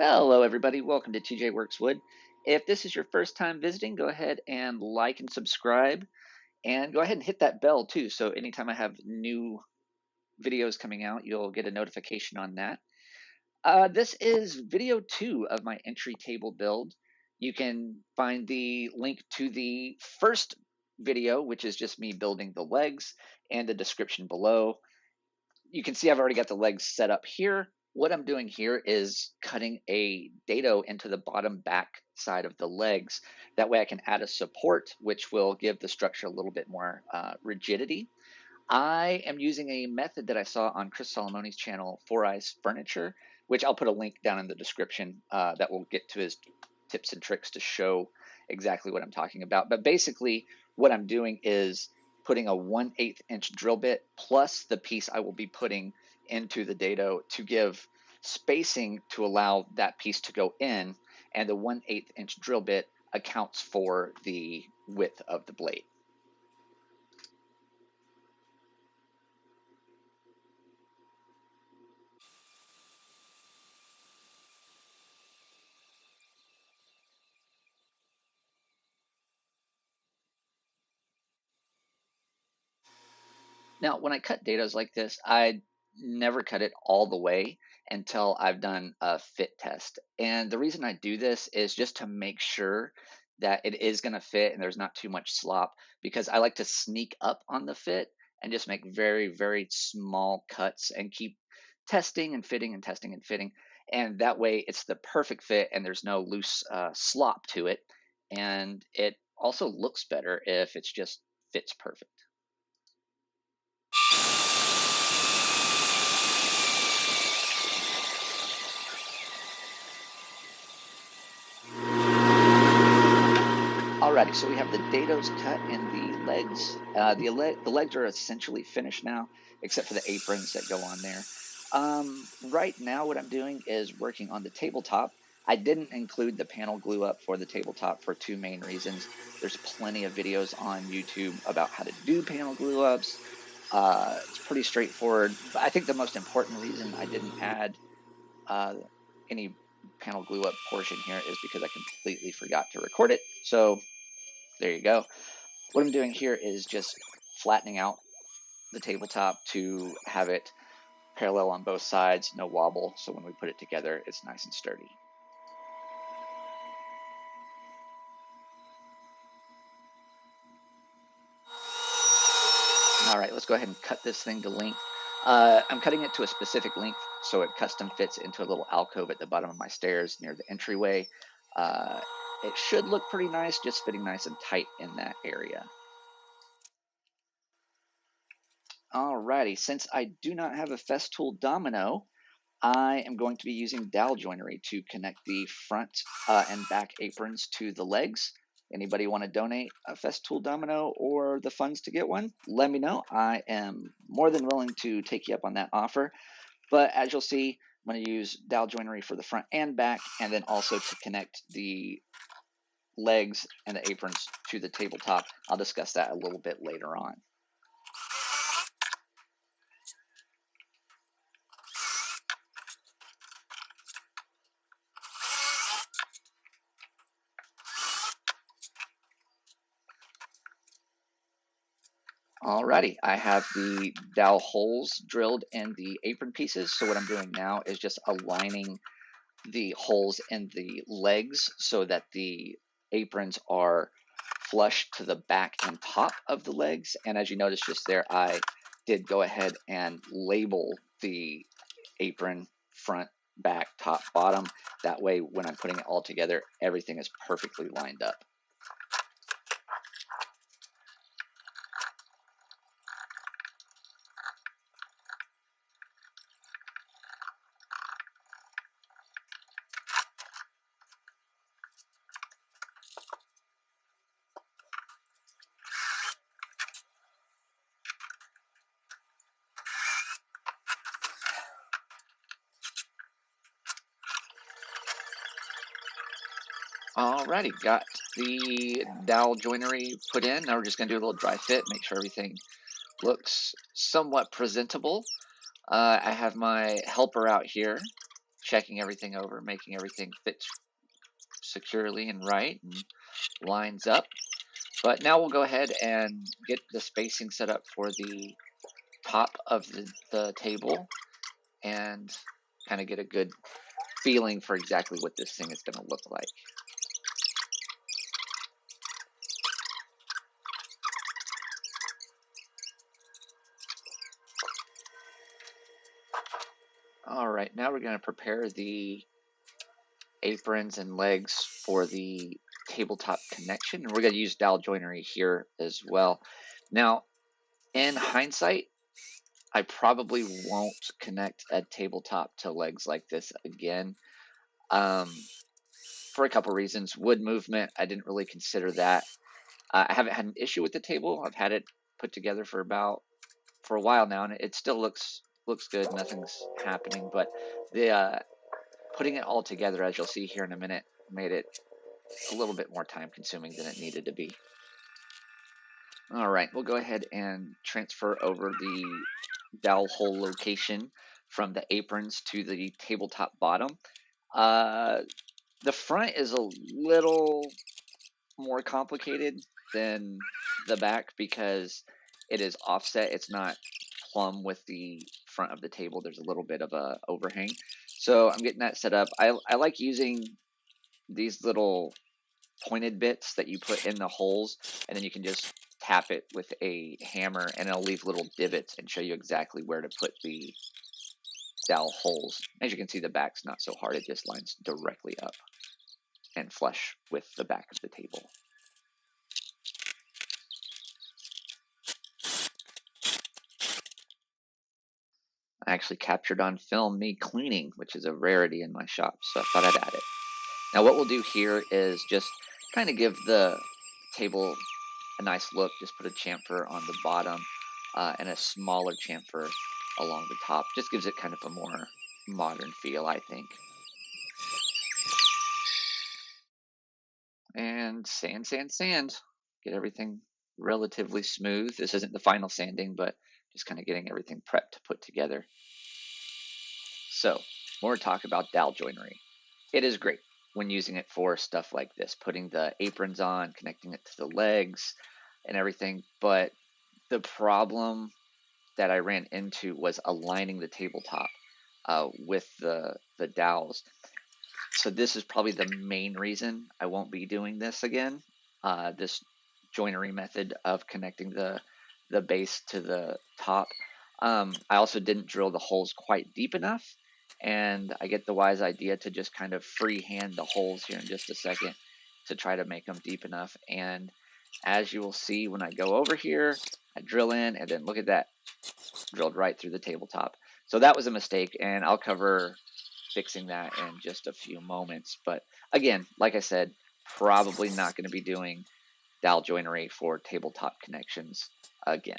Hello, everybody. Welcome to TJ Works Wood. If this is your first time visiting, go ahead and like and subscribe, and go ahead and hit that bell too. So anytime I have new videos coming out, you'll get a notification on that. This is video 2 of my entry table build. You can find the link to the first video, which is just me building the legs, and the description below. You can see I've already got the legs set up here. What I'm doing here is cutting a dado into the bottom back side of the legs. That way I can add a support, which will give the structure a little bit more rigidity. I am using a method that I saw on Chris Solomone's channel, Four Eyes Furniture, which I'll put a link down in the description that will get to his tips and tricks to show exactly what I'm talking about. But basically what I'm doing is putting a 1/8 inch drill bit plus the piece I will be putting into the dado to give spacing to allow that piece to go in, and the 1/8 inch drill bit accounts for the width of the blade. Now, when I cut dados like this, I never cut it all the way until I've done a fit test. And the reason I do this is just to make sure that it is going to fit and there's not too much slop, because I like to sneak up on the fit and just make very, very small cuts and keep testing and fitting and testing and fitting. And that way it's the perfect fit and there's no loose slop to it. And it also looks better if it's just fits perfect. Alrighty, so we have the dados cut and the legs. The legs are essentially finished now, except for the aprons that go on there. Right now, what I'm doing is working on the tabletop. I didn't include the panel glue up for the tabletop for two main reasons. There's plenty of videos on YouTube about how to do panel glue ups. It's pretty straightforward. But I think the most important reason I didn't add any panel glue up portion here is because I completely forgot to record it. So there you go. What I'm doing here is just flattening out the tabletop to have it parallel on both sides, no wobble, so when we put it together, it's nice and sturdy. All right, let's go ahead and cut this thing to length. I'm cutting it to a specific length so it custom fits into a little alcove at the bottom of my stairs near the entryway. It should look pretty nice, just fitting nice and tight in that area. Alrighty, since I do not have a Festool domino, I am going to be using Dowel Joinery to connect the front and back aprons to the legs. Anybody want to donate a Festool domino or the funds to get one? Let me know. I am more than willing to take you up on that offer. But as you'll see, I'm going to use Dowel Joinery for the front and back, and then also to connect the legs and the aprons to the tabletop. I'll discuss that a little bit later on. Alrighty, I have the dowel holes drilled in the apron pieces. So what I'm doing now is just aligning the holes in the legs so that the aprons are flush to the back and top of the legs. And as you notice just there, I did go ahead and label the apron front, back, top, bottom. That way, when I'm putting it all together, everything is perfectly lined up. Alrighty, got the dowel joinery put in. Now we're just going to do a little dry fit, make sure everything looks somewhat presentable. I have my helper out here checking everything over, making everything fit securely and right and lines up. But now we'll go ahead and get the spacing set up for the top of the table and kind of get a good feeling for exactly what this thing is going to look like. All right, now we're going to prepare the aprons and legs for the tabletop connection, and we're going to use dowel joinery here as well. Now, in hindsight, I probably won't connect a tabletop to legs like this again, for a couple reasons. Wood movement, I didn't really consider that. I haven't had an issue with the table. I've had it put together for a while now, and it still looks good. Nothing's happening, but the putting it all together, as you'll see here in a minute, made it a little bit more time consuming than it needed to be. All right, we'll go ahead and transfer over the dowel hole location from the aprons to the tabletop bottom. The front is a little more complicated than the back because it is offset. It's not plumb with the front of the table. There's a little bit of a overhang. So I'm getting that set up. I like using these little pointed bits that you put in the holes, and then you can just tap it with a hammer and it'll leave little divots and show you exactly where to put the dowel holes. As you can see, the back's not so hard. It just lines directly up and flush with the back of the table. I actually captured on film me cleaning, which is a rarity in my shop, so I thought I'd add it. Now what we'll do here is just kind of give the table a nice look. Just put a chamfer on the bottom and a smaller chamfer along the top. Just gives it kind of a more modern feel, I think. And sand, sand, sand. Get everything relatively smooth. This isn't the final sanding, but just kind of getting everything prepped to put together. So, more talk about dowel joinery. It is great when using it for stuff like this, putting the aprons on, connecting it to the legs and everything. But the problem that I ran into was aligning the tabletop with the dowels. So this is probably the main reason I won't be doing this again. This joinery method of connecting the base to the top. I also didn't drill the holes quite deep enough, and I get the wise idea to just kind of freehand the holes here in just a second to try to make them deep enough. And as you will see when I go over here, I drill in, and then look at that, drilled right through the tabletop. So that was a mistake, and I'll cover fixing that in just a few moments. But again, like I said, probably not going to be doing dowel joinery for tabletop connections again.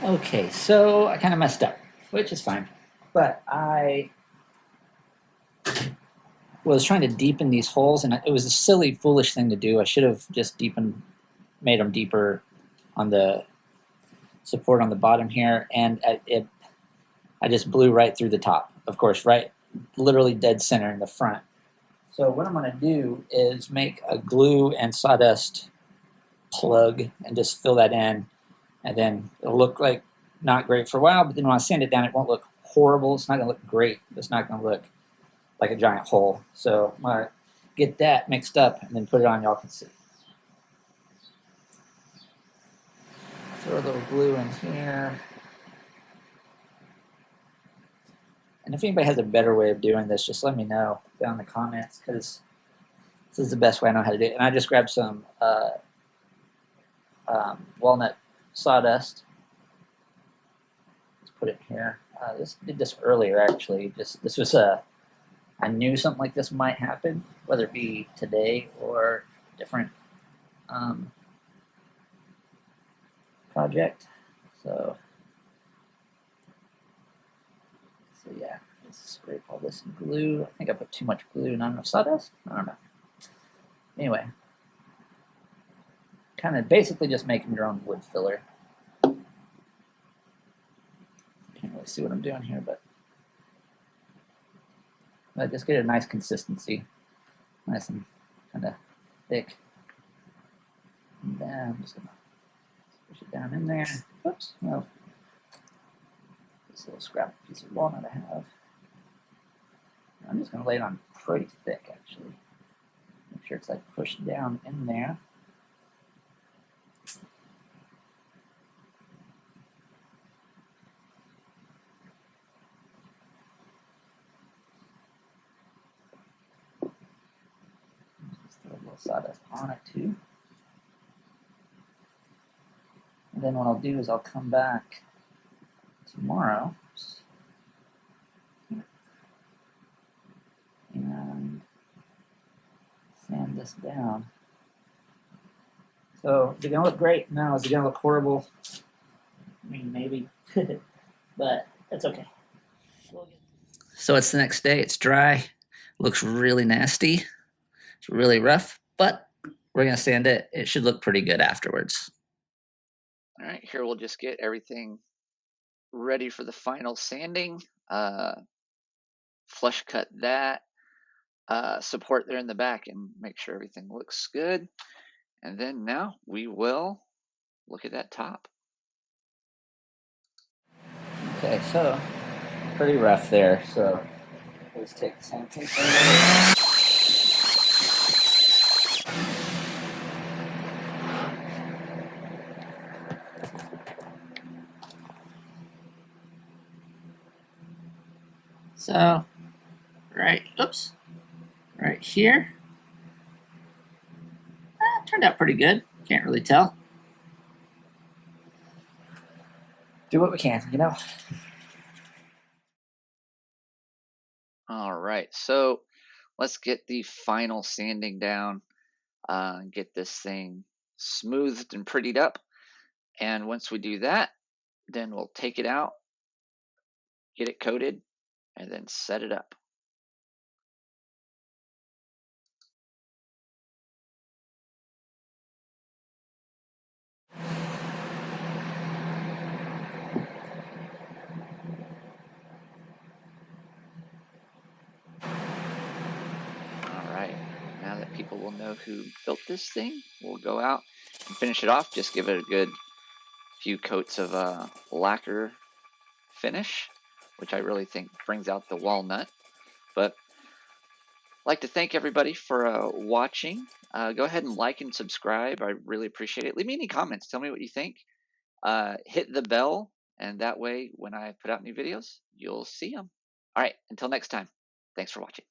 Okay, so I kind of messed up, which is fine. But I was trying to deepen these holes, and it was a silly, foolish thing to do. I should have just made them deeper on the support on the bottom here, and I just blew right through the top. Of course, right, literally dead center in the front. So what I'm going to do is make a glue and sawdust plug and just fill that in. And then it'll look like not great for a while, but then when I sand it down, it won't look horrible. It's not going to look great. It's not going to look like a giant hole. So I'm going to get that mixed up and then put it on, y'all can see. Throw a little glue in here. And if anybody has a better way of doing this, just let me know down in the comments, because this is the best way I know how to do it. And I just grabbed some walnut sawdust. Let's put it here. Did this earlier, actually. This was I knew something like this might happen, whether it be today or different project. So yeah, let's scrape all this glue. I think I put too much glue, not enough sawdust. I don't know. Anyway, kind of basically just making your own wood filler. Can't really see what I'm doing here, but just get a nice consistency, nice and kind of thick. And then I'm just gonna push it down in there. Oops, no. This little scrap piece of walnut I have. I'm just gonna lay it on pretty thick, actually. Make sure it's like pushed down in there. Just throw a little sawdust on it too. And then what I'll do is I'll come back tomorrow and sand this down. So is it gonna look great? No. Is it gonna look horrible? I mean, maybe, but that's okay. So it's the next day. It's dry. Looks really nasty. It's really rough, but we're gonna sand it. It should look pretty good afterwards. All right, here we'll just get everything ready for the final sanding. Flush cut that support there in the back and make sure everything looks good. And then now we will look at that top. Okay, so pretty rough there. So let's take the sandpaper. So, right here, turned out pretty good. Can't really tell. Do what we can, you know. All right, so let's get the final sanding down, get this thing smoothed and prettied up. And once we do that, then we'll take it out, get it coated, and then set it up. All right, now that people will know who built this thing, we'll go out and finish it off. Just give it a good few coats of lacquer finish, which I really think brings out the walnut. But I'd like to thank everybody for watching. Go ahead and like and subscribe. I really appreciate it. Leave me any comments. Tell me what you think. Hit the bell, and that way when I put out new videos, you'll see them. All right, until next time, thanks for watching.